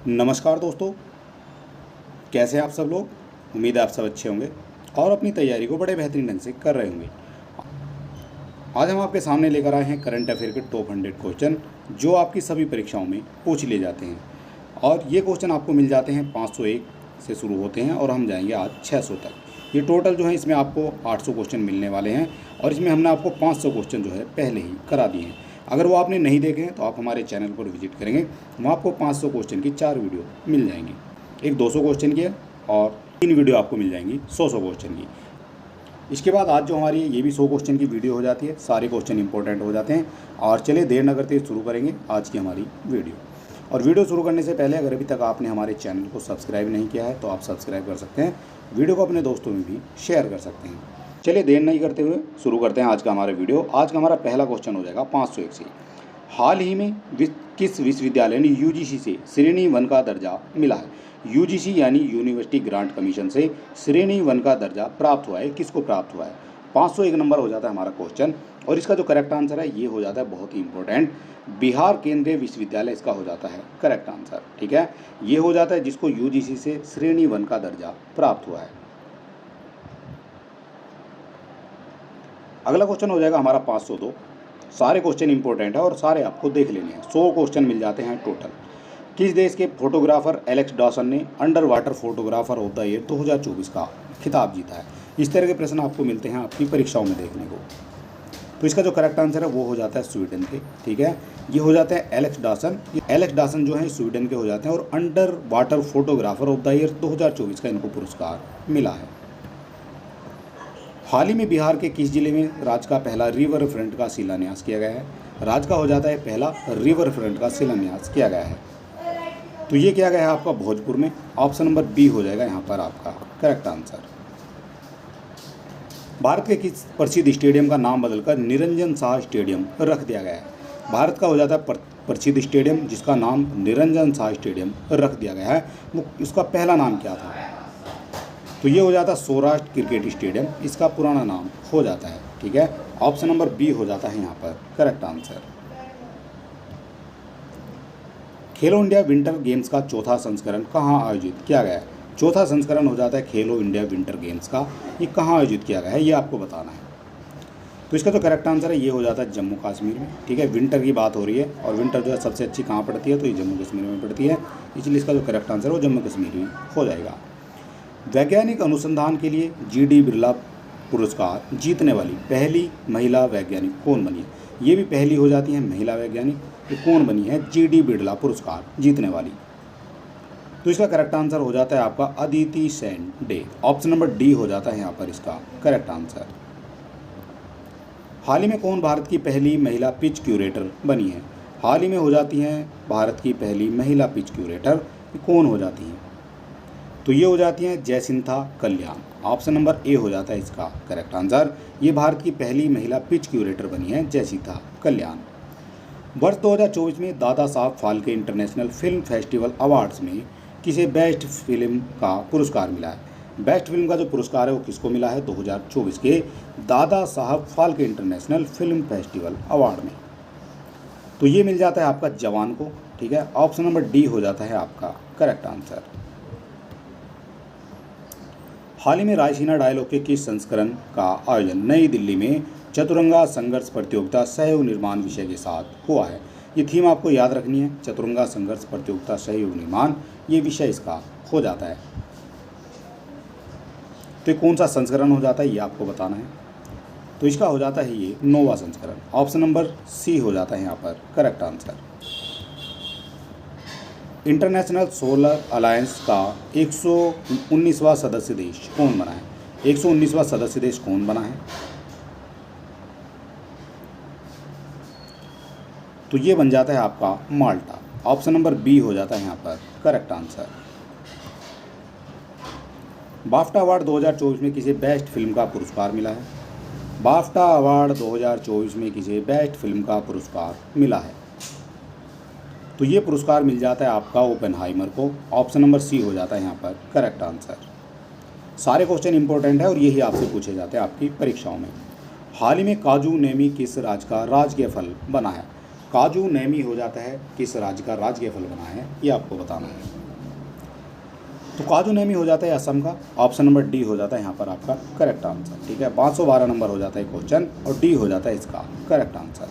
नमस्कार दोस्तों, कैसे हैं आप सब लोग। उम्मीद है आप सब अच्छे होंगे और अपनी तैयारी को बड़े बेहतरीन ढंग से कर रहे होंगे। आज हम आपके सामने लेकर आए हैं करंट अफेयर के टॉप 100 क्वेश्चन जो आपकी सभी परीक्षाओं में पूछ लिए जाते हैं। और ये क्वेश्चन आपको मिल जाते हैं 501 से शुरू होते हैं और हम जाएंगे आज 600 तक। ये टोटल जो है इसमें आपको 800 क्वेश्चन मिलने वाले हैं और इसमें हमने आपको 500 क्वेश्चन जो है पहले ही करा दिए हैं। अगर वो आपने नहीं देखे हैं तो आप हमारे चैनल पर विजिट करेंगे, वहाँ आपको 500 क्वेश्चन की 4 वीडियो मिल जाएंगी। एक 200 क्वेश्चन की है और 3 वीडियो आपको मिल जाएंगी 100 क्वेश्चन की। इसके बाद आज जो हमारी ये भी 100 क्वेश्चन की वीडियो हो जाती है। सारे क्वेश्चन इंपॉर्टेंट हो जाते हैं। और चलिए देर न करते शुरू करेंगे आज की हमारी वीडियो। और वीडियो शुरू करने से पहले अगर अभी तक आपने हमारे चैनल को सब्सक्राइब नहीं किया है तो आप सब्सक्राइब कर सकते हैं। वीडियो को अपने दोस्तों में भी शेयर कर सकते हैं। चलिए देर नहीं करते हुए शुरू करते हैं आज का हमारा वीडियो। आज का हमारा पहला क्वेश्चन हो जाएगा 501 से। हाल ही में किस विश्वविद्यालय ने यूजीसी से श्रेणी 1 का दर्जा मिला है। यूजीसी यानी यूनिवर्सिटी ग्रांट कमीशन से श्रेणी 1 का दर्जा प्राप्त हुआ है। किसको प्राप्त हुआ है। 501 नंबर हो जाता है हमारा क्वेश्चन। और इसका जो करेक्ट आंसर है ये हो जाता है बहुत ही इंपॉर्टेंट, बिहार केंद्रीय विश्वविद्यालय इसका हो जाता है करेक्ट आंसर। ठीक है, ये हो जाता है जिसको यूजीसी से श्रेणी 1 का दर्जा प्राप्त हुआ है। अगला क्वेश्चन हो जाएगा हमारा 502। सारे क्वेश्चन इंपॉर्टेंट है और सारे आपको देख लेने हैं। 100 क्वेश्चन मिल जाते हैं टोटल। किस देश के फोटोग्राफर एलेक्स डॉसन ने under water photographer of the year 2024 का खिताब जीता है। इस तरह के प्रश्न आपको मिलते हैं आपकी परीक्षाओं में देखने को। तो इसका जो करेक्ट आंसर है वो हो जाता है स्वीडन के। ठीक है, ये हो जाते हैं एलेक्स डॉसन। एलेक्स डॉसन जो है स्वीडन के हो जाते हैं और under water photographer of the year 2024 का इनको पुरस्कार मिला है। हाल ही में बिहार के किस जिले में राज्य का पहला रिवर फ्रंट का शिलान्यास किया गया है। राज्य का हो जाता है पहला रिवर फ्रंट का शिलान्यास किया गया है। तो ये किया गया है आपका भोजपुर में। ऑप्शन नंबर बी हो जाएगा यहाँ पर आपका करेक्ट आंसर। भारत के किस प्रसिद्ध स्टेडियम का नाम बदलकर निरंजन शाह स्टेडियम रख दिया गया है। भारत का हो जाता है प्रसिद्ध स्टेडियम जिसका नाम निरंजन शाह स्टेडियम रख दिया गया है। वो इसका पहला नाम क्या था। तो ये हो जाता है सौराष्ट्र क्रिकेट स्टेडियम, इसका पुराना नाम हो जाता है। ठीक है, ऑप्शन नंबर बी हो जाता है यहाँ पर करेक्ट आंसर। खेलो इंडिया विंटर गेम्स का चौथा संस्करण कहाँ आयोजित किया गया है। चौथा संस्करण हो जाता है खेलो इंडिया विंटर गेम्स का, ये कहाँ आयोजित किया गया है ये आपको बताना है। तो इसका जो करेक्ट आंसर है ये हो जाता है जम्मू कश्मीर में। ठीक है, विंटर की बात हो रही है और विंटर जो है सबसे अच्छी कहाँ पड़ती है तो ये जम्मू कश्मीर में पड़ती है, इसलिए इसका जो करेक्ट आंसर है वो जम्मू कश्मीर में हो जाएगा। वैज्ञानिक अनुसंधान के लिए जीडी बिरला पुरस्कार जीतने वाली पहली महिला वैज्ञानिक कौन बनी है। ये भी पहली हो जाती है महिला वैज्ञानिक। तो कौन बनी है जीडी बिरला पुरस्कार जीतने वाली। तो इसका करेक्ट आंसर हो जाता है आपका Aditi Sen day. Option number D हो जाता है यहाँ पर इसका करेक्ट आंसर। हाल ही में कौन भारत की पहली महिला पिच क्यूरेटर बनी है। हाल ही में हो जाती हैं भारत की पहली महिला पिच क्यूरेटर कौन हो जाती हैं। तो ये हो जाती हैं जयसिंथा कल्याण। ऑप्शन नंबर ए हो जाता है इसका करेक्ट आंसर। ये भारत की पहली महिला पिच क्यूरेटर बनी है जयसिंथा कल्याण। वर्ष 2024 में Dada Saheb Phalke international film festival awards में किसे बेस्ट फिल्म का पुरस्कार मिला है। बेस्ट फिल्म का जो पुरस्कार है वो किसको मिला है 2024 के Dada Saheb Phalke international film festival award में। तो ये मिल जाता है आपका जवान को। ठीक है, ऑप्शन नंबर डी हो जाता है आपका करेक्ट आंसर। हाल ही में रायसीना डायलॉग के किस संस्करण का आयोजन नई दिल्ली में चतुरंगा संघर्ष प्रतियोगिता सहयोग निर्माण विषय के साथ हुआ है। ये थीम आपको याद रखनी है, चतुरंगा संघर्ष प्रतियोगिता सहयोग निर्माण, ये विषय इसका हो जाता है। तो ये कौन सा संस्करण हो जाता है ये आपको बताना है। तो इसका हो जाता है ये 9वां संस्करण। ऑप्शन नंबर सी हो जाता है यहाँ पर correct answer. International solar alliance का 119वां सदस्य देश कौन बना है। 119वां सदस्य देश कौन बना है। तो ये बन जाता है आपका माल्टा। ऑप्शन नंबर बी हो जाता है यहाँ पर करेक्ट आंसर। बाफ्टा अवार्ड 2024 में किसे बेस्ट फिल्म का पुरस्कार मिला है। बाफ्टा अवार्ड 2024 में किसे बेस्ट फिल्म का पुरस्कार मिला है। तो ये पुरस्कार मिल जाता है आपका ओपेनहाइमर को। ऑप्शन नंबर सी हो जाता है यहाँ पर करेक्ट आंसर। सारे क्वेश्चन इंपॉर्टेंट है और यही आपसे पूछे जाते हैं आपकी परीक्षाओं में। हाल ही में काजू नेमी किस राज्य का राजकीय फल बना है। काजू नेमी हो जाता है किस राज्य का राजकीय फल बना है ये आपको बताना है। तो काजूनेमी हो जाता है असम का, ऑप्शन नंबर डी हो जाता है यहाँ पर आपका करेक्ट आंसर। ठीक है, 512 नंबर हो जाता है क्वेश्चन और डी हो जाता है इसका करेक्ट आंसर।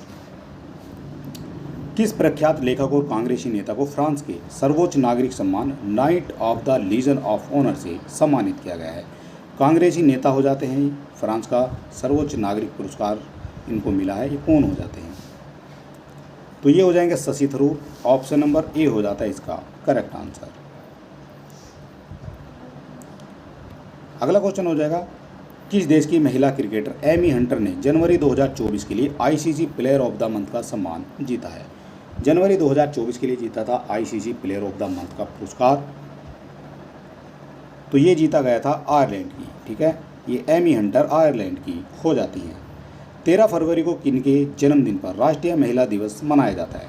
किस प्रख्यात लेखक और कांग्रेसी नेता को फ्रांस के सर्वोच्च नागरिक सम्मान Knight of the Legion of Honour से सम्मानित किया गया है? कांग्रेसी नेता हो जाते हैं, फ्रांस का सर्वोच्च नागरिक पुरस्कार इनको मिला है, ये कौन हो जाते हैं? तो ये हो जाएंगे शशि थरूर, ऑप्शन नंबर ए हो जाता है इसका करेक्ट आंसर। अगला क्वेश्चन हो जाएगा, किस देश की महिला क्रिकेटर एमी हंटर ने जनवरी 2024 के लिए ICC player of the month का सम्मान जीता है? जनवरी 2024 के लिए जीता था ICC player of the month का पुरस्कार, तो ये जीता गया था आयरलैंड की। ठीक है, ये एमी हंटर आयरलैंड की हो जाती हैं। 13 फरवरी को किनके जन्मदिन पर राष्ट्रीय महिला दिवस मनाया जाता है?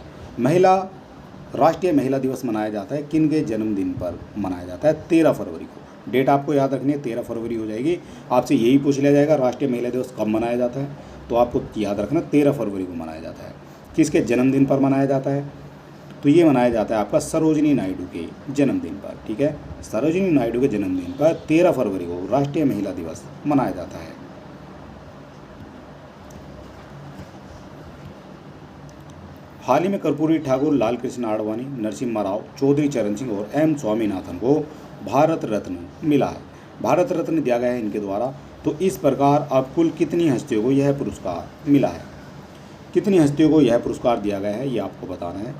राष्ट्रीय महिला दिवस मनाया जाता है किनके जन्मदिन पर मनाया जाता है? 13 फरवरी को। डेट आपको याद रखनी है, 13 फरवरी हो जाएगी। आपसे यही पूछ लिया जाएगा राष्ट्रीय महिला दिवस कब मनाया जाता है, तो आपको याद रखना 13 फरवरी को मनाया जाता है। किसके जन्मदिन पर मनाया जाता है? तो ये मनाया जाता है आपका सरोजिनी नायडू के जन्मदिन पर। ठीक है, सरोजिनी नायडू के जन्मदिन पर 13 फरवरी को राष्ट्रीय महिला दिवस मनाया जाता है। हाल ही में कर्पूरी ठाकुर, लाल कृष्ण आडवाणी, नरसिम्हा राव, चौधरी चरण सिंह और एम स्वामीनाथन को भारत रत्न मिला है। भारत रत्न दिया गया है इनके द्वारा। तो इस प्रकार अब कुल कितनी हस्तियों को यह पुरस्कार मिला है? कितनी हस्तियों को यह पुरस्कार दिया गया है, ये आपको बताना है।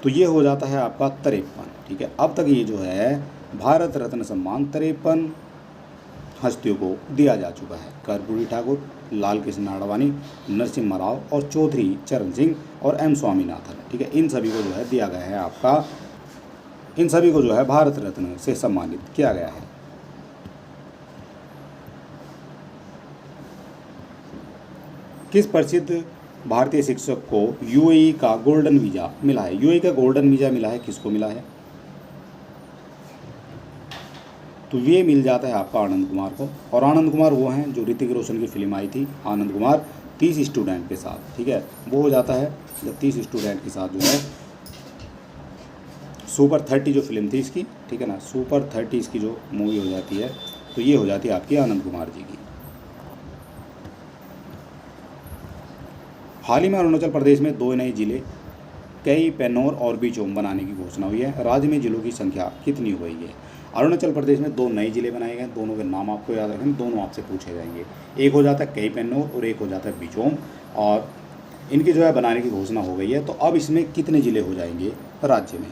तो ये हो जाता है आपका 53। ठीक है, अब तक ये जो है भारत रत्न सम्मान 53 हस्तियों को दिया जा चुका है। कर्पूरी ठाकुर, लाल कृष्ण आडवाणी, नरसिम्हा राव और चौधरी चरण सिंह और एम स्वामीनाथन। ठीक है, इन सभी को जो है दिया गया है आपका, इन सभी को जो है भारत रत्न से सम्मानित किया गया है। किस प्रसिद्ध भारतीय शिक्षक को यूएई का गोल्डन वीज़ा मिला है? यूएई का गोल्डन वीज़ा मिला है, किसको मिला है? तो ये मिल जाता है आपका आनंद कुमार को। और आनंद कुमार वो हैं जो ऋतिक रोशन की फिल्म आई थी आनंद कुमार 30 स्टूडेंट के साथ। ठीक है, वो हो जाता है जब 30 स्टूडेंट के साथ जो है सुपर 30 जो फिल्म थी इसकी, ठीक है ना, सुपर 30 इसकी जो मूवी हो जाती है, तो ये हो जाती है आपकी आनंद कुमार जी की। हाल ही में अरुणाचल प्रदेश में 2 नए जिले कई पेन्नौर और बिचोम बनाने की घोषणा हुई है। राज्य में जिलों की संख्या कितनी हो गई है? अरुणाचल प्रदेश में 2 नए जिले बनाए गए, दोनों के नाम आपको याद रखें, दोनों आपसे पूछे जाएंगे। एक हो जाता है कई पेन्नौर और एक हो जाता है बिचोम, और इनकी जो है बनाने की घोषणा हो गई है। तो अब इसमें कितने ज़िले हो जाएंगे राज्य में?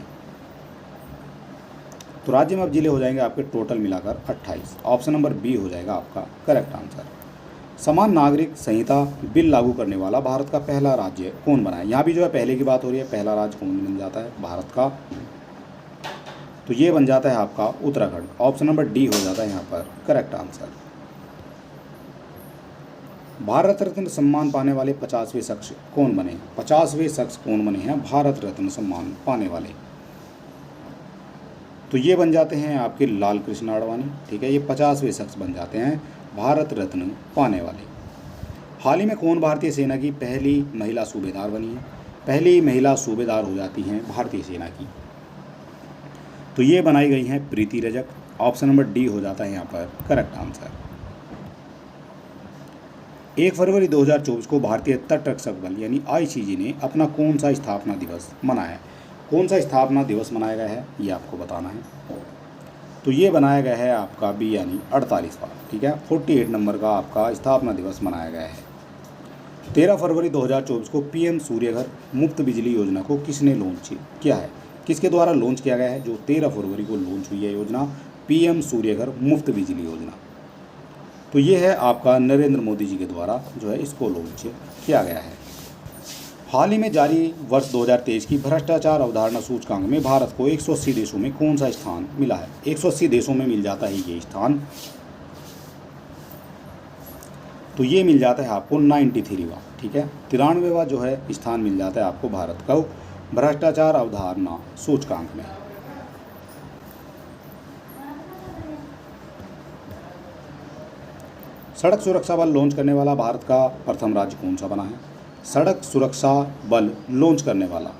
तो राज्य में अब जिले हो जाएंगे आपके टोटल मिलाकर 28। ऑप्शन नंबर बी हो जाएगा आपका करेक्ट आंसर। समान नागरिक संहिता बिल लागू करने वाला भारत का पहला राज्य कौन बना है? यहाँ भी जो है पहले की बात हो रही है, पहला राज्य कौन बन जाता है भारत का? तो ये बन जाता है आपका उत्तराखंड। ऑप्शन नंबर डी हो जाता है यहाँ पर करेक्ट आंसर। भारत रत्न सम्मान पाने वाले 50वें शख्स कौन बने? 50वें शख्स कौन बने हैं भारत रत्न सम्मान पाने वाले? तो ये बन जाते हैं आपके लाल कृष्ण आडवाणी। ठीक है, ये 50वें शख्स बन जाते हैं भारत रत्न पाने वाले। हाल ही में कौन भारतीय सेना की पहली महिला सूबेदार बनी है? पहली महिला सूबेदार हो जाती हैं भारतीय सेना की, तो ये बनाई गई हैं प्रीति रजक। ऑप्शन नंबर डी हो जाता है यहाँ पर करेक्ट आंसर। 1 फरवरी 2024 को भारतीय तटरक्षक बल यानी आईसीजी ने अपना कौन सा स्थापना दिवस मनाया है? कौन सा स्थापना दिवस मनाया गया है, ये आपको बताना है। तो ये बनाया गया है आपका बी यानी 48वां। ठीक है, 48 नंबर का आपका स्थापना दिवस मनाया गया है। 13 फरवरी 2024 को पीएम सूर्यघर मुफ्त बिजली योजना को किसने लॉन्च किया है? किसके द्वारा लॉन्च किया गया है? जो 13 फरवरी को लॉन्च हुई है योजना, पीएम सूर्यघर मुफ्त बिजली योजना। तो ये है आपका नरेंद्र मोदी जी के द्वारा जो है इसको लॉन्च किया गया है। हाल ही में जारी वर्ष 2023 की भ्रष्टाचार अवधारणा सूचकांक में भारत को 180 देशों में कौन सा स्थान मिला है? 180 देशों में मिल जाता है ये स्थान। तो ये मिल जाता है आपको 93वां। ठीक है, 93वां जो है स्थान मिल जाता है आपको भारत को भ्रष्टाचार अवधारणा सूचकांक में। सड़क सुरक्षा बल लॉन्च करने वाला भारत का प्रथम राज्य कौन सा बना है? सड़क सुरक्षा बल लॉन्च करने वाला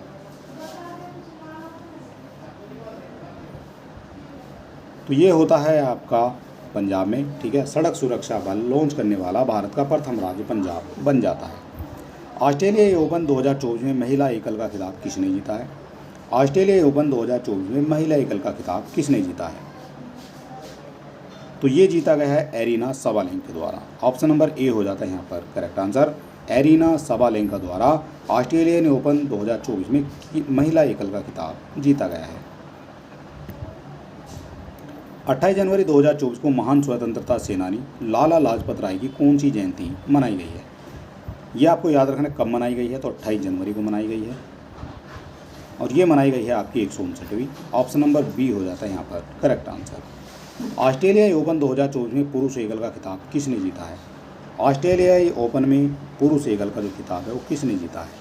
तो ये होता है आपका पंजाब में, ठीक है। सड़क सुरक्षा बल लॉन्च करने वाला भारत का प्रथम राज्य पंजाब बन जाता है। ऑस्ट्रेलियाई ओपन 2024 में महिला एकल का खिताब किसने जीता है? ऑस्ट्रेलियाई ओपन 2024 में महिला एकल का खिताब किसने जीता है? तो ये जीता गया है एरिना सबालेंका द्वारा। ऑप्शन नंबर ए हो जाता है यहाँ पर करेक्ट आंसर। एरिना सबालेंका द्वारा ऑस्ट्रेलियन ओपन 2024 में महिला एकल का खिताब जीता गया है। 28 जनवरी 2024 को महान स्वतंत्रता सेनानी लाला लाजपत राय की कौन सी जयंती मनाई गई है? ये आपको याद रखना कब मनाई गई है, तो 28 जनवरी को मनाई गई है और ये मनाई गई है आपकी 159वीं। ऑप्शन नंबर बी हो जाता है यहाँ पर करेक्ट आंसर। ऑस्ट्रेलियाई ओपन 2024 में पुरुष एकल का खिताब किसने जीता है? ऑस्ट्रेलियाई ओपन में पुरुष एकल का जो खिताब है वो किसने जीता है?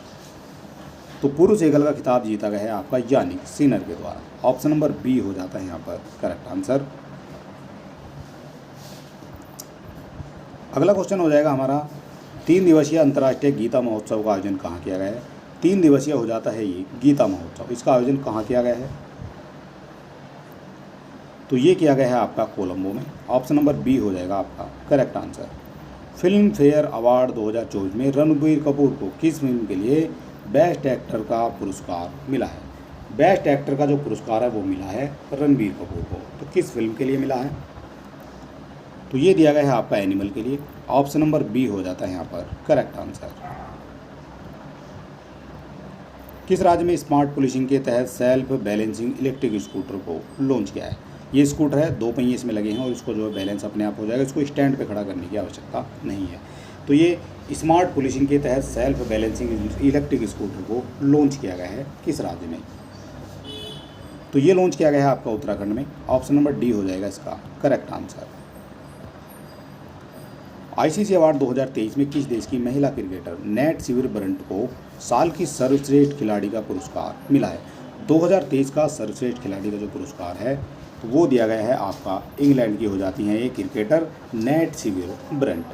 तो पुरुष एकल का खिताब जीता गया है आपका यानिक सिनर के द्वारा। ऑप्शन नंबर बी हो जाता है यहाँ पर करेक्ट आंसर। अगला क्वेश्चन हो जाएगा हमारा 3 दिवसीय अंतर्राष्ट्रीय गीता महोत्सव का आयोजन कहाँ किया गया है? 3 दिवसीय हो जाता है ये गीता महोत्सव, इसका आयोजन कहाँ किया गया है? तो ये किया गया है आपका कोलंबो में। ऑप्शन नंबर बी हो जाएगा आपका correct answer. Film fair award 2024 में रणबीर कपूर को किस फिल्म के लिए बेस्ट एक्टर का पुरस्कार मिला है? बेस्ट एक्टर का जो पुरस्कार है वो मिला है रणबीर कपूर को। तो किस फिल्म के लिए मिला है? तो ये दिया गया है आपका एनिमल के लिए। ऑप्शन नंबर बी हो जाता है यहाँ पर करेक्ट आंसर। किस राज्य में स्मार्ट पुलिसिंग के तहत सेल्फ बैलेंसिंग इलेक्ट्रिक स्कूटर को लॉन्च किया है? ये स्कूटर है, 2 पहिए इसमें लगे हैं और इसको जो है बैलेंस अपने आप हो जाएगा, इसको स्टैंड पे खड़ा करने की आवश्यकता नहीं है। तो ये स्मार्ट पुलिसिंग के तहत सेल्फ बैलेंसिंग इलेक्ट्रिक स्कूटर को लॉन्च किया गया है किस राज्य में? तो ये लॉन्च किया गया है आपका उत्तराखंड में। ऑप्शन नंबर डी हो जाएगा इसका करेक्ट आंसर। आईसीसी अवार्ड 2023 में किस देश की महिला क्रिकेटर नेट सिविर ब्रंट को साल की सर्वश्रेष्ठ खिलाड़ी का पुरस्कार मिला है? 2023 का सर्वश्रेष्ठ खिलाड़ी का जो पुरस्कार है तो वो दिया गया है आपका इंग्लैंड की हो जाती हैं ये क्रिकेटर नेट सिविर ब्रंट।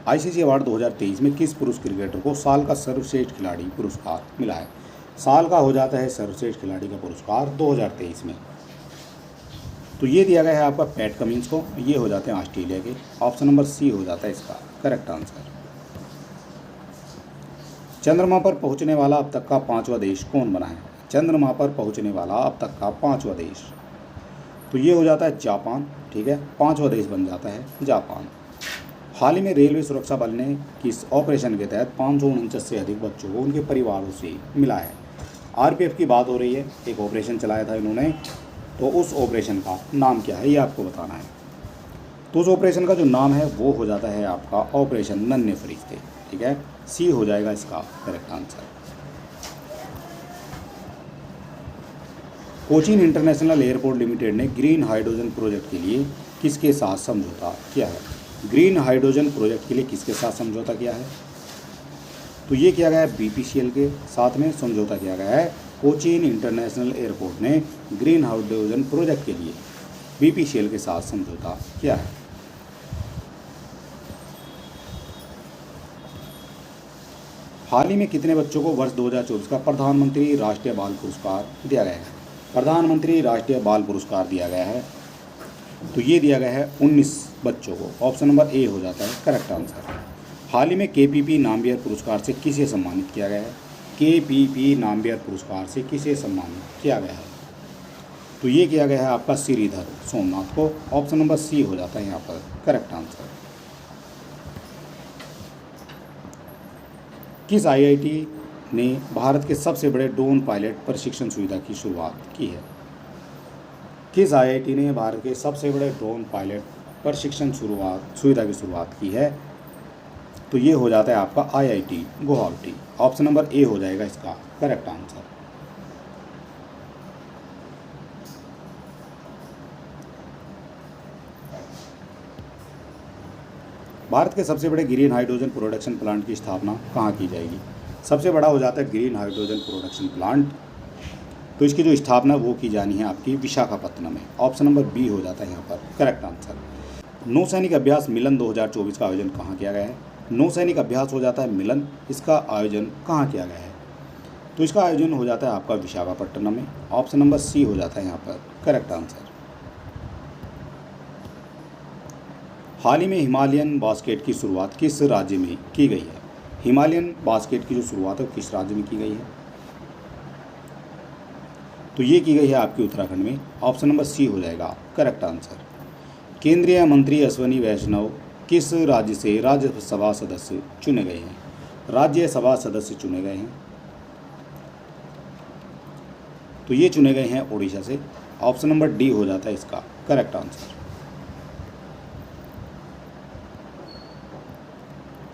आईसीसी अवार्ड 2023 में किस पुरुष क्रिकेटर को साल का सर्वश्रेष्ठ खिलाड़ी पुरस्कार मिला है? साल का हो जाता है सर्वश्रेष्ठ खिलाड़ी का पुरस्कार 2023 में। तो ये दिया गया है आपका पैट कमिंस को, ये हो जाते हैं ऑस्ट्रेलिया के। ऑप्शन नंबर सी हो जाता है इसका करेक्ट आंसर। चंद्रमा पर पहुंचने वाला अब तक का 5वां देश कौन बना है? चंद्रमा पर पहुंचने वाला अब तक का 5वां देश, तो ये हो जाता है जापान, ठीक है। 5वां देश बन जाता है जापान। हाल ही में रेलवे सुरक्षा बल ने किस ऑपरेशन के तहत 549 से अधिक बच्चों को उनके परिवारों से मिला है? आरपीएफ की बात हो रही है, एक ऑपरेशन चलाया था इन्होंने, तो उस ऑपरेशन का नाम क्या है ये आपको बताना है। तो उस ऑपरेशन का जो नाम है वो हो जाता है आपका ऑपरेशन नन्हे फरिश्ते, ठीक है। सी हो जाएगा इसका correct answer. Cochin international airport limited ने ग्रीन हाइड्रोजन प्रोजेक्ट के लिए किसके साथ समझौता किया है? ग्रीन हाइड्रोजन प्रोजेक्ट के लिए किसके साथ समझौता किया है? तो ये किया गया है बीपीसीएल के साथ में समझौता किया गया है। कोचीन इंटरनेशनल एयरपोर्ट ने ग्रीन हाइड्रोजन प्रोजेक्ट के लिए बीपीसीएल के साथ समझौता किया है। हाल ही में कितने बच्चों को वर्ष 2024 का प्रधानमंत्री राष्ट्रीय बाल पुरस्कार दिया गया है? प्रधानमंत्री राष्ट्रीय बाल पुरस्कार दिया गया है, तो ये दिया गया है 19 बच्चों को। ऑप्शन नंबर ए हो जाता है करेक्ट आंसर। हाल ही में केपीपी नामवियर पुरस्कार से किसे सम्मानित किया गया है? केपीपी नामवियर पुरस्कार से किसे सम्मानित किया गया है? तो ये किया गया है आपका श्रीधर सोमनाथ को। ऑप्शन नंबर सी हो जाता है यहाँ पर करेक्ट आंसर। किस आईआईटी ने भारत के सबसे बड़े ड्रोन पायलट प्रशिक्षण सुविधा की शुरुआत की है? किस आईआईटी ने भारत के सबसे बड़े ड्रोन पायलट प्रशिक्षण सुविधा की शुरुआत की है? तो ये हो जाता है आपका आईआईटी गुवाहाटी। ऑप्शन नंबर ए हो जाएगा इसका करेक्ट आंसर। भारत के सबसे बड़े ग्रीन हाइड्रोजन प्रोडक्शन प्लांट की स्थापना कहाँ की जाएगी? सबसे बड़ा हो जाता है ग्रीन हाइड्रोजन प्रोडक्शन प्लांट, तो इसकी जो स्थापना वो की जानी है आपकी विशाखापत्तनम में। ऑप्शन नंबर बी हो जाता है यहाँ पर करेक्ट आंसर। नौसैनिक अभ्यास मिलन 2024 का आयोजन कहाँ किया गया है? नौसैनिक अभ्यास हो जाता है मिलन, इसका आयोजन कहाँ किया गया है? तो इसका आयोजन हो जाता है आपका विशाखापट्टनम में। ऑप्शन नंबर सी हो जाता है यहाँ पर करेक्ट आंसर। हाल ही में हिमालयन बास्केट की शुरुआत किस राज्य में की गई है? हिमालयन बास्केट की जो शुरुआत है वो किस राज्य में की गई है? तो ये की गई है आपके उत्तराखंड में। ऑप्शन नंबर सी हो जाएगा करेक्ट आंसर। केंद्रीय मंत्री अश्विनी वैष्णव किस राज्य से राज्यसभा सदस्य चुने गए हैं? राज्यसभा सदस्य चुने गए हैं, तो ये चुने गए हैं ओडिशा से। ऑप्शन नंबर डी हो जाता है इसका करेक्ट आंसर।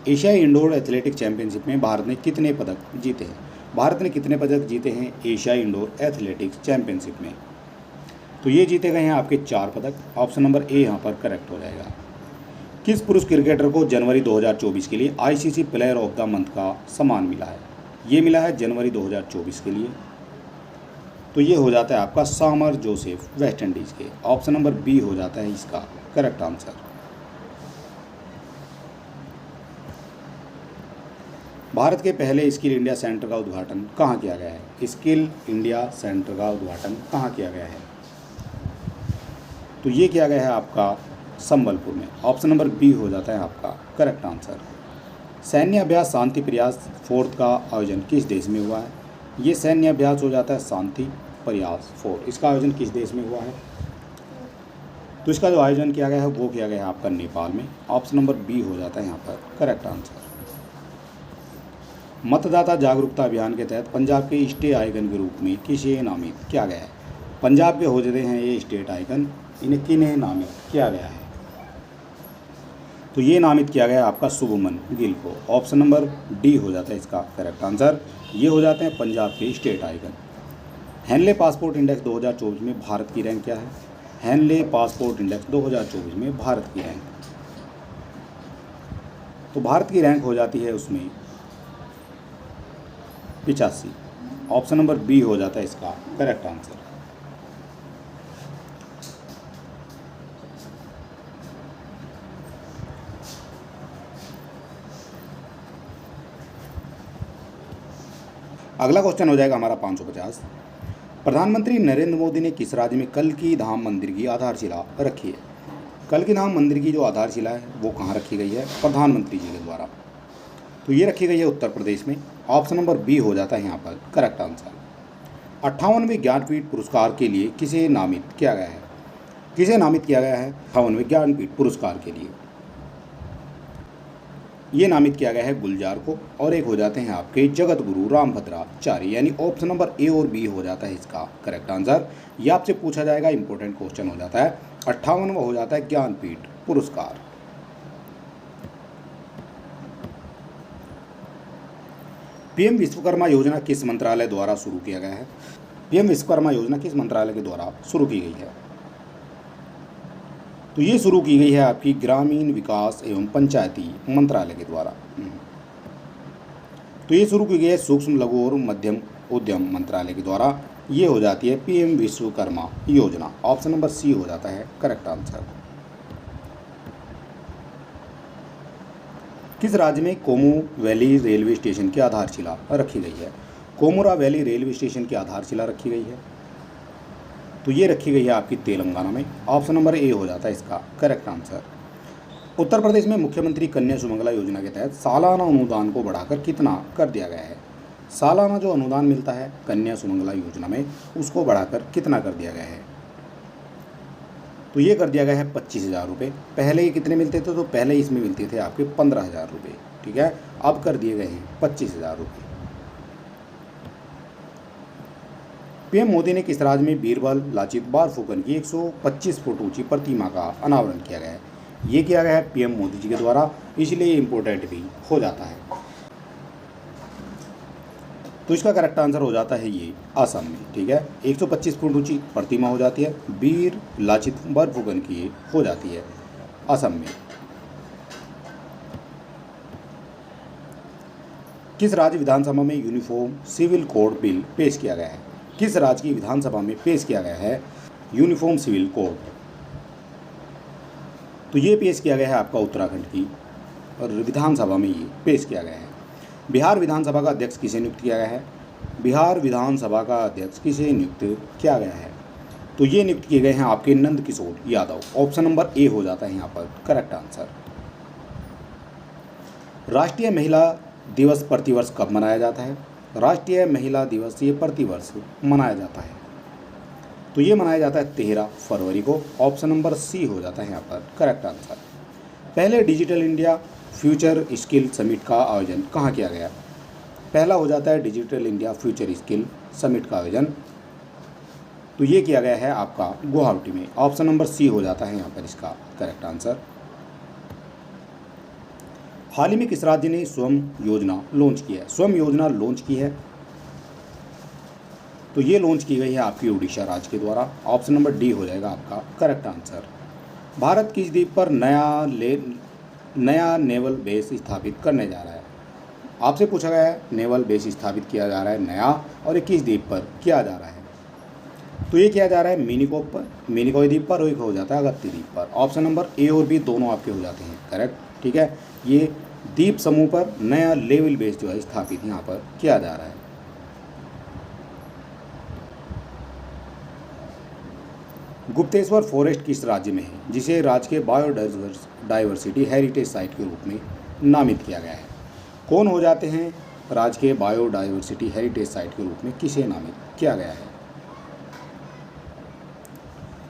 एशियाई इंडोर एथलेटिक चैंपियनशिप में भारत ने कितने पदक जीते हैं? भारत ने कितने पदक जीते हैं एशियाई इंडोर एथलेटिक्स चैंपियनशिप में? तो ये जीते गए हैं आपके 4 पदक। ऑप्शन नंबर ए यहाँ पर करेक्ट हो जाएगा। किस पुरुष क्रिकेटर को जनवरी 2024 के लिए ICC player of the month का सम्मान मिला है? ये मिला है जनवरी 2024 के लिए, तो ये हो जाता है आपका सामर जोसेफ वेस्ट इंडीज़ के। ऑप्शन नंबर बी हो जाता है इसका करेक्ट आंसर। भारत के पहले स्किल इंडिया सेंटर का उद्घाटन कहाँ किया गया है? स्किल इंडिया सेंटर का उद्घाटन कहाँ किया गया है? तो ये किया गया है आपका संबलपुर में। ऑप्शन नंबर बी हो जाता है आपका करेक्ट आंसर। सैन्य अभ्यास शांति प्रयास 4 का आयोजन किस देश में हुआ है? ये सैन्य अभ्यास हो जाता है शांति प्रयास 4। इसका आयोजन किस देश में हुआ है? तो इसका जो आयोजन किया गया है वो किया गया है आपका नेपाल में। ऑप्शन नंबर बी हो जाता है यहाँ पर करेक्ट आंसर। मतदाता जागरूकता अभियान के तहत पंजाब के स्टेट आइकन के रूप में किसे नामित किया गया है? पंजाब के हो जाते हैं ये स्टेट आइकन, इन्हें किन्हें नामित किया गया है? तो ये नामित किया गया आपका शुभमन गिल को। ऑप्शन नंबर डी हो जाता है इसका करेक्ट आंसर। ये हो जाते हैं पंजाब के state icon. Henley passport index 2024 में भारत की रैंक क्या है? हेनले पासपोर्ट इंडेक्स 2024 में भारत की रैंक, तो भारत की रैंक हो जाती है उसमें 85। ऑप्शन नंबर बी हो जाता है इसका करेक्ट आंसर। अगला क्वेश्चन हो जाएगा हमारा 550। प्रधानमंत्री नरेंद्र मोदी ने किस राज्य में कल्कि धाम मंदिर की आधारशिला रखी है? कल्कि धाम मंदिर की जो आधारशिला है वो कहाँ रखी गई है प्रधानमंत्री जी के द्वारा? तो ये रखी गई है उत्तर प्रदेश में। ऑप्शन नंबर बी हो जाता है यहाँ पर करेक्ट आंसर। 58वें ज्ञानपीठ पुरस्कार के लिए किसे नामित किया गया है? किसे नामित किया गया है 58वें ज्ञानपीठ पुरस्कार के लिए? ये नामित किया गया है गुलजार को, और एक हो जाते हैं आपके जगत गुरु रामभद्राचार्य, यानी ऑप्शन नंबर ए और बी हो जाता है इसका करेक्ट आंसर। ये आपसे पूछा जाएगा, इंपॉर्टेंट क्वेश्चन हो जाता है। 58वां हो जाता है ज्ञानपीठ पुरस्कार। पीएम विश्वकर्मा योजना किस मंत्रालय द्वारा शुरू किया गया है? पीएम विश्वकर्मा योजना किस मंत्रालय के द्वारा शुरू की गई है? तो ये शुरू की गई है आपकी ग्रामीण विकास एवं पंचायती मंत्रालय के द्वारा। तो ये शुरू की गई है सूक्ष्म लघु और मध्यम उद्यम मंत्रालय के द्वारा। ये हो जाती है पीएम विश्वकर्मा योजना। ऑप्शन नंबर सी हो जाता है करेक्ट आंसर। किस राज्य में कोमू वैली रेलवे स्टेशन की आधारशिला रखी गई है? कोमुरा वैली रेलवे स्टेशन की आधारशिला रखी गई है, तो ये रखी गई है आपकी तेलंगाना में। ऑप्शन नंबर ए हो जाता है इसका करेक्ट आंसर। उत्तर प्रदेश में मुख्यमंत्री कन्या सुमंगला योजना के तहत सालाना अनुदान को बढ़ाकर कितना कर दिया गया है? सालाना जो अनुदान मिलता है कन्या सुमंगला योजना में, उसको बढ़ाकर कितना कर दिया गया है? तो ये कर दिया गया है 25,000 रुपये। पहले ये कितने मिलते थे? तो पहले इसमें मिलते थे आपके 15,000 रुपये, ठीक है। अब कर दिए गए हैं 25,000 रुपये। पीएम मोदी ने किस राज्य में बीरबल लाचित बारफुकन की 125 फुट ऊंची प्रतिमा का अनावरण किया गया है? ये किया गया है पीएम मोदी जी के द्वारा, इसलिए इम्पोर्टेंट भी हो जाता है। तो इसका करेक्ट आंसर हो जाता है ये असम में, ठीक है। 125 फुट ऊंची प्रतिमा हो जाती है, बीर लाचित बारफुकन की हो जाती है असम में। किस राज्य विधानसभा में यूनिफॉर्म सिविल कोड बिल पेश किया गया है? किस राज्य की विधानसभा में पेश किया गया है यूनिफॉर्म सिविल कोड? तो ये पेश किया गया है आपका उत्तराखंड की और विधानसभा में ये पेश किया गया है। बिहार विधानसभा का अध्यक्ष किसे नियुक्त किया गया है? बिहार विधानसभा का अध्यक्ष किसे नियुक्त किया गया है? तो ये नियुक्त किए गए हैं आपके नंद किशोर यादव। ऑप्शन नंबर ए हो जाता है यहाँ पर करेक्ट आंसर। राष्ट्रीय महिला दिवस प्रतिवर्ष कब मनाया जाता है? राष्ट्रीय महिला दिवस ये प्रतिवर्ष मनाया जाता है, तो ये मनाया जाता है 13 फरवरी को। ऑप्शन नंबर सी हो जाता है यहाँ पर करेक्ट आंसर। पहले digital India future skill summit का आयोजन कहाँ किया गया? पहला हो जाता है digital India future skill summit का आयोजन, तो ये किया गया है आपका गुवाहाटी में। ऑप्शन नंबर सी हो जाता है यहाँ पर इसका करेक्ट आंसर। हाल ही में किस राज्य ने स्वयं योजना लॉन्च की है? स्वयं योजना लॉन्च की है, तो ये लॉन्च की गई है आपकी उड़ीसा राज्य के द्वारा। ऑप्शन नंबर डी हो जाएगा आपका करेक्ट आंसर। भारत किस द्वीप पर नया नेवल बेस स्थापित करने जा रहा है? आपसे पूछा गया है नेवल बेस स्थापित किया जा रहा है नया, और ये किस द्वीप पर किया जा रहा है? तो ये किया जा रहा है मिनिकॉय द्वीप पर, और एक हो जाता है अगत्ती द्वीप पर। ऑप्शन नंबर ए और बी दोनों आपके हो जाते हैं करेक्ट। ठीक है, ये द्वीप समूह पर नया लेवल बेस जो है स्थापित यहाँ पर किया जा रहा है। गुप्तेश्वर फॉरेस्ट किस राज्य में है जिसे राज्य के बायोडाइवर्सिटी हेरिटेज साइट के रूप में नामित किया गया है? कौन हो जाते हैं राज्य के बायोडाइवर्सिटी हेरिटेज साइट के रूप में किसे नामित किया गया है?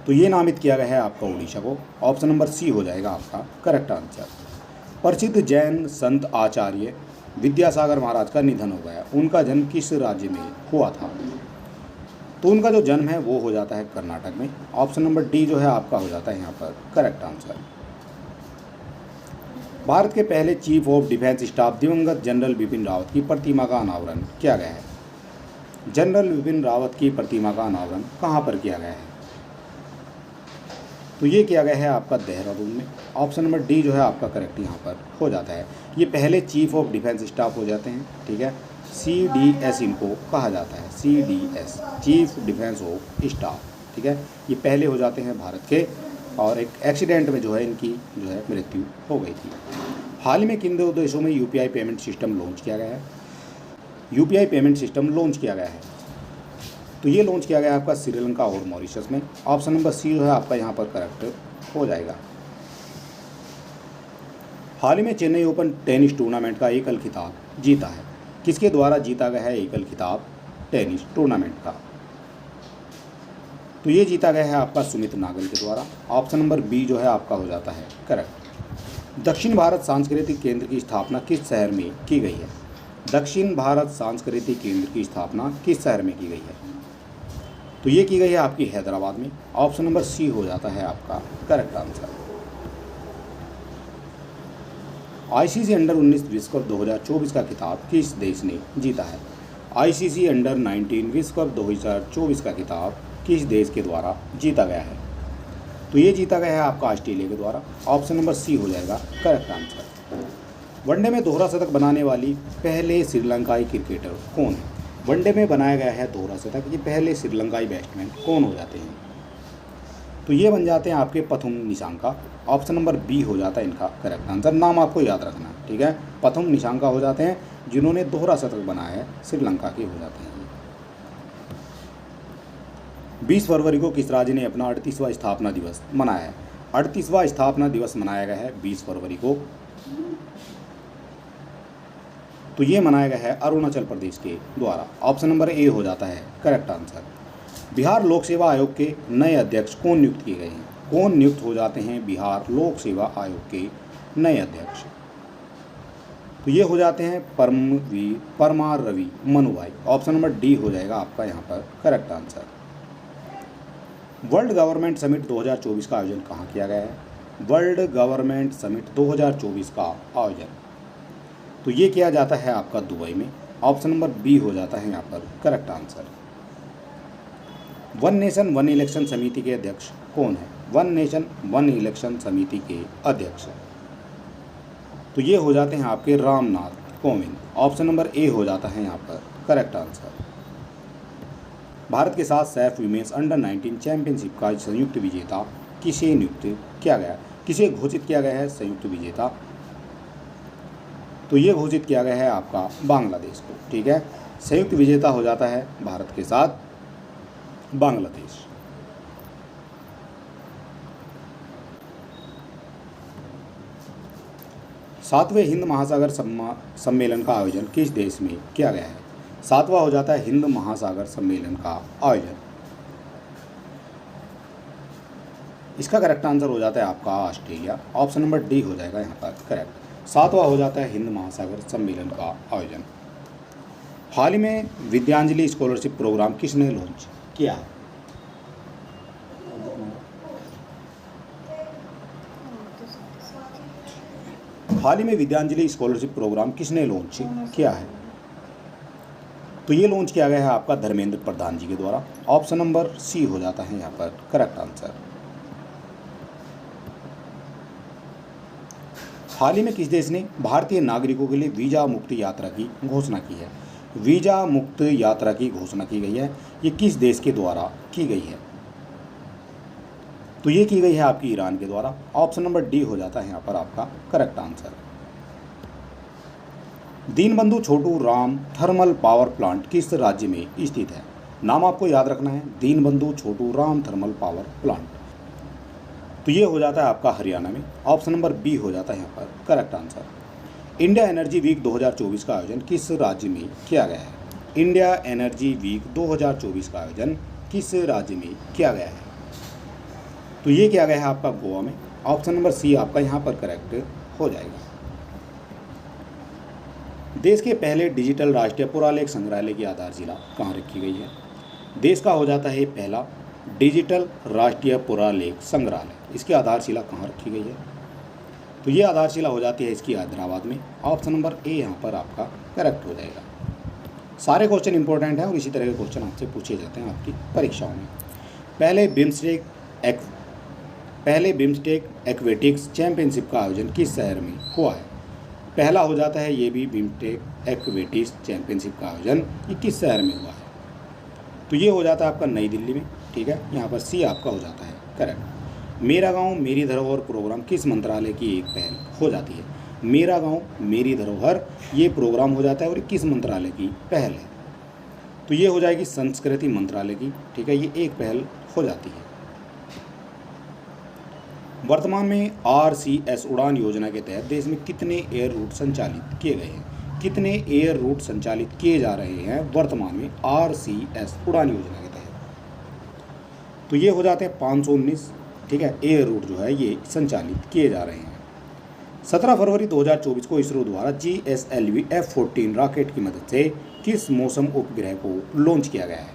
तो ये नामित किया गया है आपका उड़ीसा को। ऑप्शन नंबर सी हो जाएगा आपका करेक्ट आंसर। प्रसिद्ध जैन संत आचार्य विद्यासागर महाराज का निधन हो गया, उनका जन्म किस राज्य में हुआ था? तो उनका जो जन्म है वो हो जाता है कर्नाटक में। ऑप्शन नंबर डी जो है आपका हो जाता है यहाँ पर करेक्ट आंसर। भारत के पहले चीफ ऑफ डिफेंस स्टाफ दिवंगत जनरल बिपिन रावत की प्रतिमा का अनावरण किया गया है? जनरल बिपिन रावत की प्रतिमा का अनावरण कहाँ पर किया गया है? तो ये किया गया है आपका देहरादून में। ऑप्शन नंबर डी जो है आपका करेक्ट यहाँ पर हो जाता है। ये पहले चीफ ऑफ डिफेंस स्टाफ हो जाते हैं, ठीक है। CDS इनको कहा जाता है, CDS chief defence of staff, ठीक है। ये पहले हो जाते हैं भारत के, और एक एक्सीडेंट में जो है इनकी जो है मृत्यु हो गई थी। हाल ही में किन दो देशों में UPI पेमेंट सिस्टम लॉन्च किया गया है? UPI पेमेंट सिस्टम लॉन्च किया गया है, तो ये लॉन्च किया गया है आपका श्रीलंका और मॉरिशस में। ऑप्शन नंबर सी जो है आपका यहाँ पर करेक्ट हो जाएगा। हाल ही में चेन्नई ओपन टेनिस टूर्नामेंट का एकल खिताब जीता है, किसके द्वारा जीता गया है एकल खिताब टेनिस टूर्नामेंट का? तो ये जीता गया है आपका सुमित नागल के द्वारा। ऑप्शन नंबर बी जो है आपका हो जाता है करेक्ट। दक्षिण भारत सांस्कृतिक केंद्र की स्थापना किस शहर में की गई है? दक्षिण भारत सांस्कृतिक केंद्र की स्थापना किस शहर में की गई है? तो ये की गई है आपकी हैदराबाद में। ऑप्शन नंबर सी हो जाता है आपका करेक्ट आंसर। ICC अंडर 19 विश्व कप 2024 का खिताब किस देश ने जीता है? ICC अंडर 19 विश्व कप 2024 का खिताब किस देश के द्वारा जीता गया है? तो ये जीता गया है आपका ऑस्ट्रेलिया के द्वारा। ऑप्शन नंबर सी हो जाएगा करेक्ट आंसर। वनडे में दोहरा शतक बनाने वाली पहले श्रीलंकाई क्रिकेटर कौन है? वनडे में बनाया गया है दोहरा शतक, ये पहले श्रीलंकाई बैट्समैन कौन हो जाते हैं? तो ये बन जाते हैं आपके Pathum Nissanka. Option number B हो जाता है इनका करेक्ट आंसर। नाम आपको याद रखना, ठीक है। पथुम निशांका हो जाते हैं जिन्होंने दोहरा शतक बनाया है, श्रीलंका के हो जाते हैं। 20 फरवरी को किस राज्य ने अपना 38वां स्थापना दिवस मनाया है? 38वां स्थापना दिवस मनाया गया है 20 फरवरी को, तो ये मनाया गया है अरुणाचल प्रदेश के द्वारा। ऑप्शन नंबर ए हो जाता है करेक्ट आंसर। बिहार लोक सेवा आयोग के नए अध्यक्ष कौन नियुक्त किए गए हैं? कौन नियुक्त हो जाते हैं बिहार लोक सेवा आयोग के नए अध्यक्ष? तो ये हो जाते हैं Parmar Ravi Manubhai. Option number D हो जाएगा आपका यहाँ पर correct answer. World Government Summit 2024 का आयोजन कहाँ किया गया है? वर्ल्ड गवर्नमेंट समिट 2024 का आयोजन तो ये किया जाता है आपका दुबई में। ऑप्शन नंबर बी हो जाता है यहाँ पर correct answer. One nation one election समिति के अध्यक्ष कौन है? वन नेशन वन इलेक्शन समिति के अध्यक्ष तो ये हो जाते हैं आपके रामनाथ कोविंद। ऑप्शन नंबर ए हो जाता है यहाँ पर करेक्ट आंसर। भारत के साथ सैफ विमेंस अंडर 19 चैंपियनशिप का संयुक्त विजेता किसे नियुक्त किया गया? किसे घोषित किया गया है संयुक्त विजेता? तो ये घोषित किया गया है आपका बांग्लादेश को, ठीक है। संयुक्त विजेता हो जाता है भारत के साथ बांग्लादेश। सातवें हिंद महासागर सम्मेलन का आयोजन किस देश में किया गया है? सातवां हो जाता है हिंद महासागर सम्मेलन का आयोजन। इसका करेक्ट आंसर हो जाता है आपका ऑस्ट्रेलिया। ऑप्शन नंबर डी हो जाएगा यहाँ पर करेक्ट। सातवां हो जाता है हिंद महासागर सम्मेलन का आयोजन। हाल ही में विद्यांजलि स्कॉलरशिप प्रोग्राम किसने लॉन्च किया है? हाल ही में विद्यांजलि स्कॉलरशिप प्रोग्राम किसने लॉन्च किया है? तो ये लॉन्च किया गया है आपका धर्मेंद्र प्रधान जी के द्वारा। ऑप्शन नंबर सी हो जाता है यहाँ पर करेक्ट आंसर। हाल ही में किस देश ने भारतीय नागरिकों के लिए वीजा मुक्त यात्रा की घोषणा की है? वीजा मुक्त यात्रा की घोषणा की गई है, ये किस देश के द्वारा की गई है? तो ये की गई है आपकी ईरान के द्वारा। ऑप्शन नंबर डी हो जाता है यहाँ पर आपका correct answer. Deenbandhu Chhotu Ram thermal power plant किस राज्य में स्थित है? नाम आपको याद रखना है, Deenbandhu Chhotu Ram thermal power plant. तो ये हो जाता है आपका हरियाणा में। ऑप्शन नंबर बी हो जाता है यहाँ पर correct answer. India Energy Week 2024 का आयोजन किस राज्य में किया गया है? इंडिया एनर्जी वीक 2024 का आयोजन किस राज्य में किया गया है? तो ये किया गया है आपका गोवा में। ऑप्शन नंबर सी आपका यहाँ पर करेक्ट हो जाएगा। देश के पहले डिजिटल राष्ट्रीय पुरालेख संग्रहालय की आधारशिला कहाँ रखी गई है? देश का हो जाता है पहला डिजिटल राष्ट्रीय पुरालेख संग्रहालय, इसकी आधारशिला कहाँ रखी गई है? तो ये आधारशिला हो जाती है इसकी हैदराबाद में। ऑप्शन नंबर ए यहाँ पर आपका करेक्ट हो जाएगा। सारे क्वेश्चन इंपॉर्टेंट हैं और इसी तरह के क्वेश्चन आपसे पूछे जाते हैं आपकी परीक्षाओं में। पहले बिम्स्टेक एक्वेटिक्स चैंपियनशिप का आयोजन किस शहर में हुआ है? पहला हो जाता है ये भी बिम्स्टेक एक्वेटिक्स चैंपियनशिप का आयोजन ये किस शहर में हुआ है? तो ये हो जाता है आपका नई दिल्ली में। ठीक है, यहाँ पर सी आपका हो जाता है करेक्ट। मेरा गांव मेरी धरोहर प्रोग्राम किस मंत्रालय की एक पहल हो जाती है? मेरा गांव मेरी धरोहर ये प्रोग्राम हो जाता है और किस मंत्रालय की पहल है? तो ये हो जाएगी संस्कृति मंत्रालय की। ठीक है, ये एक पहल हो जाती है। वर्तमान में RCS उड़ान योजना के तहत देश में कितने एयर रूट संचालित किए गए हैं? कितने एयर रूट संचालित किए जा रहे हैं वर्तमान में RCS उड़ान योजना के तहत? तो ये हो जाते हैं 519। ठीक है, एयर रूट जो है ये संचालित किए जा रहे हैं। 17 फरवरी 2024 को इसरो द्वारा GSLV F-14 रॉकेट की मदद से किस मौसम उपग्रह को लॉन्च किया गया है?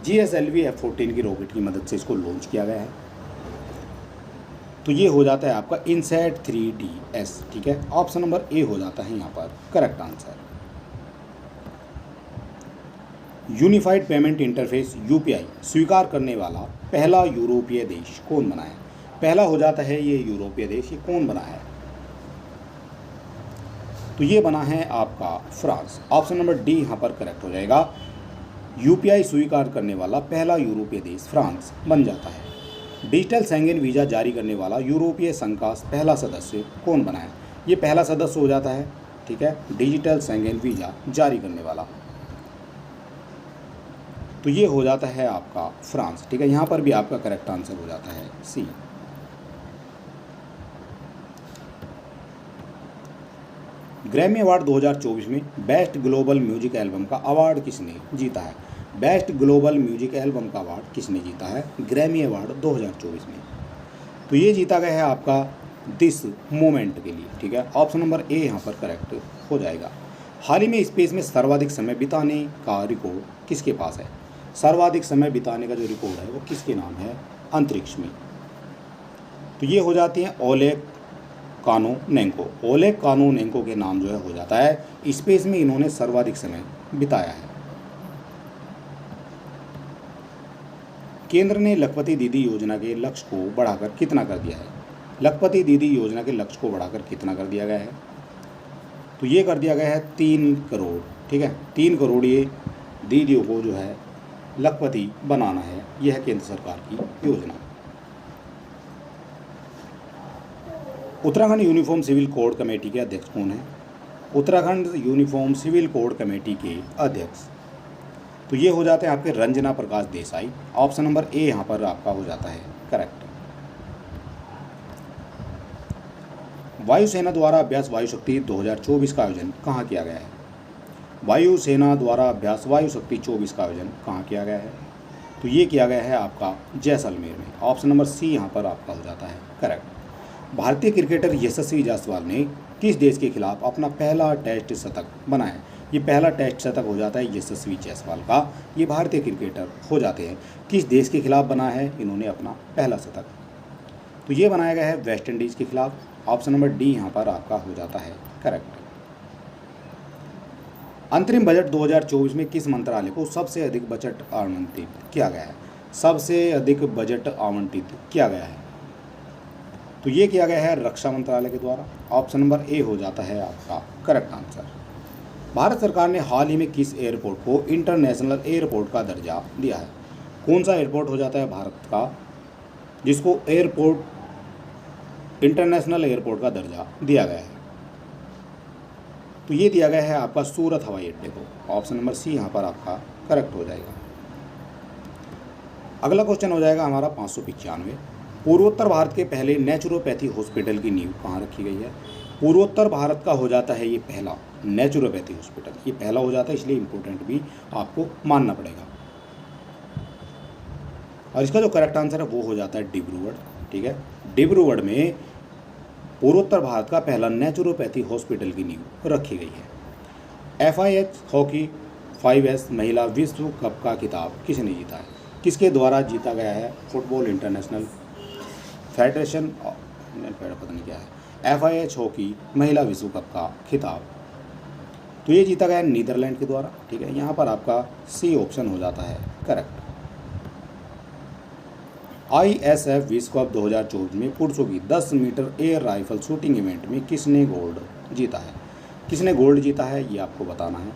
GSLV F-14 की रॉकेट की मदद से इसको लॉन्च किया गया है। तो ये हो जाता है आपका इनसैट 3DS। ठीक है, ऑप्शन नंबर ए हो जाता है यहाँ पर correct answer. Unified payment interface UPI स्वीकार करने वाला पहला यूरोपीय देश कौन बना है? पहला हो जाता है ये यूरोपीय देश, ये कौन बना है? तो ये बना है आपका फ्रांस। ऑप्शन नंबर डी यहाँ पर करेक्ट हो जाएगा। UPI स्वीकार करने वाला पहला यूरोपीय देश फ्रांस बन जाता है। डिजिटल शेंगेन वीज़ा जारी करने वाला यूरोपीय संघ का पहला सदस्य कौन बना है? ये पहला सदस्य हो जाता है। ठीक है, डिजिटल शेंगेन वीज़ा जारी करने वाला। तो ये हो जाता है आपका फ्रांस। ठीक है, यहाँ पर भी आपका करेक्ट आंसर हो जाता है सी। ग्रैमी अवार्ड 2024 में बेस्ट ग्लोबल म्यूजिक एल्बम का अवार्ड किसने जीता है? बेस्ट ग्लोबल म्यूजिक एल्बम का अवार्ड किसने जीता है ग्रैमी अवार्ड 2024 में? तो ये जीता गया है आपका दिस मोमेंट के लिए। ठीक है, ऑप्शन नंबर ए यहाँ पर करेक्ट हो जाएगा। हाल ही में स्पेस में सर्वाधिक समय बिताने का रिकॉर्ड किसके पास है? सर्वाधिक समय बिताने का जो रिकॉर्ड है वो किसके नाम है अंतरिक्ष में? तो ये हो जाती हैं ओलेग कानोनेंको। ओलेग कानोनेंको के नाम जो है हो जाता है। स्पेस में इन्होंने सर्वाधिक समय बिताया है। केंद्र ने लखपति दीदी योजना के लक्ष्य को बढ़ाकर कितना कर दिया है? लखपति दीदी योजना के लक्ष्य को बढ़ाकर कितना कर दिया गया है? तो ये कर दिया गया है 3 करोड़। ठीक है, 3 करोड़ ये दीदियों को जो है लखपति बनाना है। यह है केंद्र सरकार की योजना। Uttarakhand uniform civil code committee के अध्यक्ष कौन है? Uttarakhand uniform civil code committee के अध्यक्ष। तो ये हो जाते हैं आपके Ranjana Prakash Desai. Option number A यहाँ पर आपका हो जाता है करेक्ट। वायुसेना द्वारा अभ्यास वायुशक्ति 2024 का आयोजन कहाँ किया गया है? वायुसेना द्वारा अभ्यास वायुशक्ति 24 का आयोजन कहाँ किया गया है? तो ये किया गया है आपका जैसलमेर में। ऑप्शन नंबर सी यहाँ पर आपका हो जाता है करेक्ट। भारतीय क्रिकेटर यशस्वी जायसवाल ने किस देश के खिलाफ अपना पहला टेस्ट शतक बनाया? ये पहला टेस्ट शतक हो जाता है यशस्वी जायसवाल का। ये भारतीय क्रिकेटर हो जाते हैं। किस देश के खिलाफ बना है इन्होंने अपना पहला शतक? तो ये बनाया गया है वेस्ट इंडीज़ के खिलाफ। ऑप्शन नंबर डी यहाँ पर आपका हो जाता है करेक्ट। अंतरिम बजट 2024 में किस मंत्रालय को सबसे अधिक बजट आवंटित किया गया है? सबसे अधिक बजट आवंटित किया गया है तो ये किया गया है रक्षा मंत्रालय के द्वारा। ऑप्शन नंबर ए हो जाता है आपका करेक्ट आंसर। भारत सरकार ने हाल ही में किस एयरपोर्ट को इंटरनेशनल एयरपोर्ट का दर्जा दिया है? कौन सा एयरपोर्ट हो जाता है भारत का जिसको इंटरनेशनल एयरपोर्ट का दर्जा दिया गया है? तो ये दिया गया है आपका सूरत हवाई अड्डे को। ऑप्शन नंबर सी यहाँ पर आपका करेक्ट हो जाएगा। अगला क्वेश्चन हो जाएगा हमारा 595। पूर्वोत्तर भारत के पहले नेचुरोपैथी हॉस्पिटल की नींव कहाँ रखी गई है? पूर्वोत्तर भारत का हो जाता है ये पहला नेचुरोपैथी हॉस्पिटल। ये पहला हो जाता है इसलिए इम्पोर्टेंट भी आपको मानना पड़ेगा। और इसका जो करेक्ट आंसर है वो हो जाता है डिब्रूगढ़। ठीक है, डिब्रूगढ़ में पूर्वोत्तर भारत का पहला नेचुरोपैथी हॉस्पिटल की नींव रखी गई है। FIH हॉकी 5S महिला विश्व कप का खिताब किसने जीता है? किसके द्वारा जीता गया है? फुटबॉल इंटरनेशनल फेडरेशन पता नहीं क्या है। FIH हॉकी महिला विश्व कप का खिताब तो ये जीता गया है नीदरलैंड के द्वारा। ठीक है, यहाँ पर आपका सी ऑप्शन हो जाता है करेक्ट। ISF विश्व कप 2024 में पुरुषों की 10 metre air rifle shooting event में किसने गोल्ड जीता है? किसने गोल्ड जीता है ये आपको बताना है।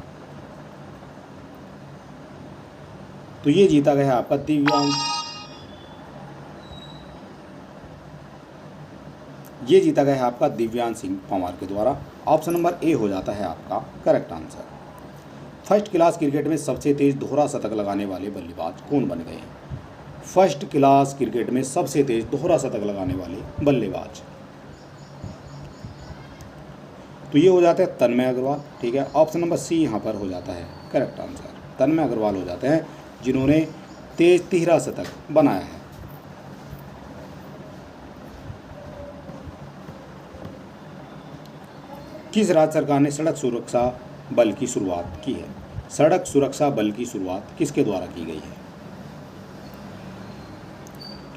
तो ये जीता गया है आपका दिव्यांश सिंह पंवार के द्वारा। ऑप्शन नंबर ए हो जाता है आपका correct answer. First class cricket में सबसे तेज दोहरा शतक लगाने वाले बल्लेबाज कौन बन गए हैं? फर्स्ट क्लास क्रिकेट में सबसे तेज दोहरा शतक लगाने वाले बल्लेबाज तो ये हो जाता है तन्मय अग्रवाल। ठीक है, ऑप्शन नंबर सी यहाँ पर हो जाता है करेक्ट आंसर। तन्मय अग्रवाल हो जाते हैं जिन्होंने तेज तिहरा शतक बनाया है। किस राज्य सरकार ने सड़क सुरक्षा बल की शुरुआत की है? सड़क सुरक्षा बल की शुरुआत किसके द्वारा की गई है?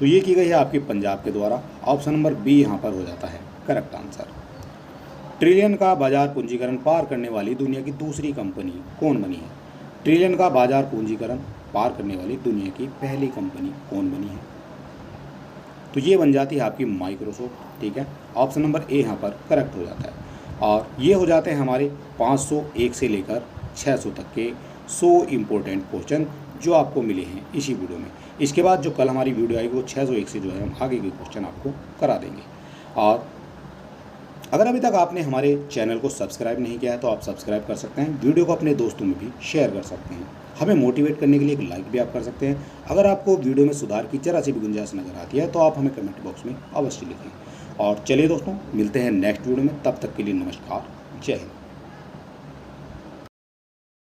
तो ये की गई है आपके पंजाब के द्वारा। ऑप्शन नंबर बी यहाँ पर हो जाता है करेक्ट आंसर। ट्रिलियन का बाजार पूंजीकरण पार करने वाली दुनिया की दूसरी कंपनी कौन बनी है? ट्रिलियन का बाजार पूंजीकरण पार करने वाली दुनिया की पहली कंपनी कौन बनी है? तो ये बन जाती है आपकी माइक्रोसॉफ्ट। ठीक है, ऑप्शन नंबर ए यहाँ पर करेक्ट हो जाता है। और ये हो जाते हैं हमारे 501 से लेकर 600 तक के 100 इम्पोर्टेंट क्वेश्चन जो आपको मिले हैं इसी वीडियो में। इसके बाद जो कल हमारी वीडियो आएगी वो 601 से जो है हम आगे के क्वेश्चन आपको करा देंगे। और अगर अभी तक आपने हमारे चैनल को सब्सक्राइब नहीं किया है तो आप सब्सक्राइब कर सकते हैं। वीडियो को अपने दोस्तों में भी शेयर कर सकते हैं। हमें मोटिवेट करने के लिए एक लाइक भी आप कर सकते हैं। अगर आपको वीडियो में सुधार की जरा सी भी गुंजाइश नजर आती है तो आप हमें कमेंट बॉक्स में अवश्य लिखें। और चलिए दोस्तों, मिलते हैं नेक्स्ट वीडियो में। तब तक के लिए नमस्कार, जय हिंद।